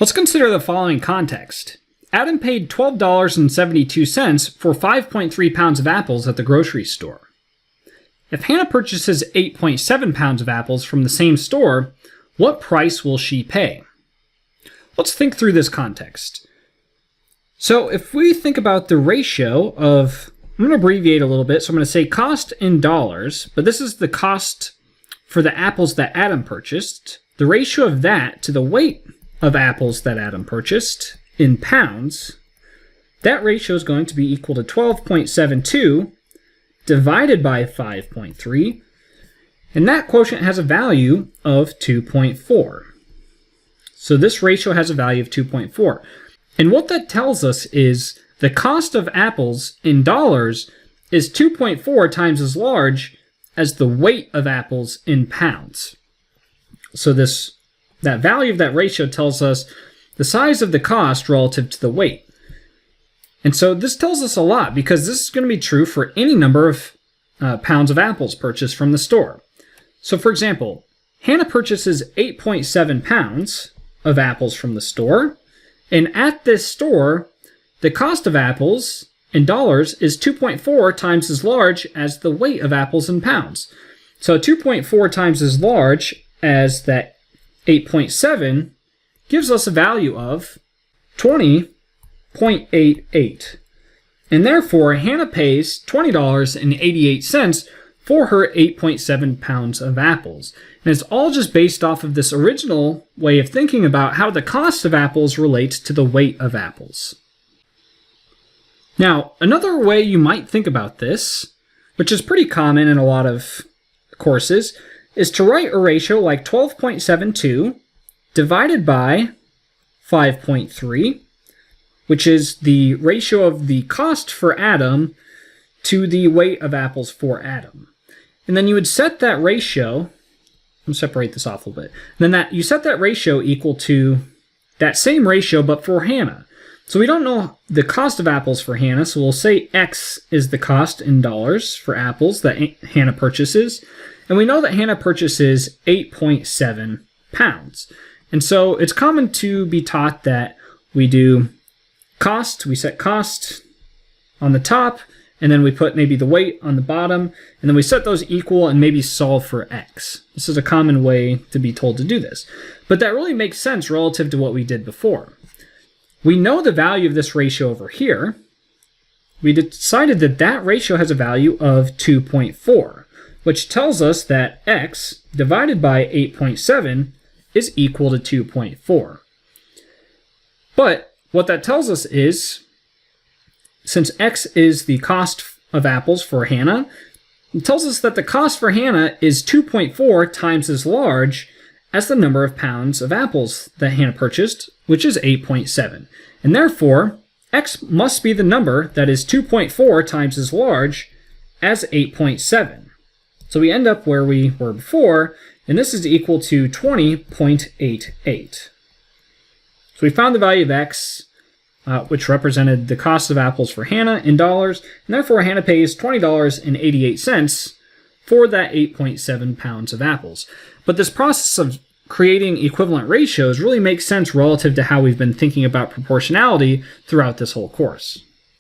Let's consider the following context. Adam paid $12.72 for 5.3 pounds of apples at the grocery store. If Hannah purchases 8.7 pounds of apples from the same store, what price will she pay? Let's think through this context. So if we think about the ratio of, I'm going to abbreviate a little bit, so I'm going to say cost in dollars, but this is the cost for the apples that Adam purchased. The ratio of that to the weight of apples that Adam purchased in pounds, that ratio is going to be equal to 12.72 divided by 5.3, and that quotient has a value of 2.4. So this ratio has a value of 2.4. And what that tells us is the cost of apples in dollars is 2.4 times as large as the weight of apples in pounds. So that value of that ratio tells us the size of the cost relative to the weight. And so this tells us a lot because this is going to be true for any number of pounds of apples purchased from the store. So for example, Hannah purchases 8.7 pounds of apples from the store, and at this store, the cost of apples in dollars is 2.4 times as large as the weight of apples in pounds. So 2.4 times as large as that 8.7 gives us a value of 20.88. And therefore, Hannah pays $20.88 for her 8.7 pounds of apples. And it's all just based off of this original way of thinking about how the cost of apples relates to the weight of apples. Now, another way you might think about this, which is pretty common in a lot of courses, is to write a ratio like 12.72 divided by 5.3, which is the ratio of the cost for Adam to the weight of apples for Adam. And then you would set that ratio, I'm separate this off a little bit, and then you set that ratio equal to that same ratio but for Hannah. So we don't know the cost of apples for Hannah, so we'll say X is the cost in dollars for apples that Hannah purchases. And we know that Hannah purchases 8.7 pounds. And so it's common to be taught that we do cost, we set cost on the top, and then we put maybe the weight on the bottom, and then we set those equal and maybe solve for X. This is a common way to be told to do this. But that really makes sense relative to what we did before. We know the value of this ratio over here. We decided that that ratio has a value of 2.4, which tells us that X divided by 8.7 is equal to 2.4. But what that tells us is, since X is the cost of apples for Hannah, it tells us that the cost for Hannah is 2.4 times as large as the number of pounds of apples that Hannah purchased, which is 8.7. And therefore, X must be the number that is 2.4 times as large as 8.7. So we end up where we were before, and this is equal to 20.88. So we found the value of X, which represented the cost of apples for Hannah in dollars, and therefore Hannah pays $20.88 for that 8.7 pounds of apples. But this process of creating equivalent ratios really makes sense relative to how we've been thinking about proportionality throughout this whole course.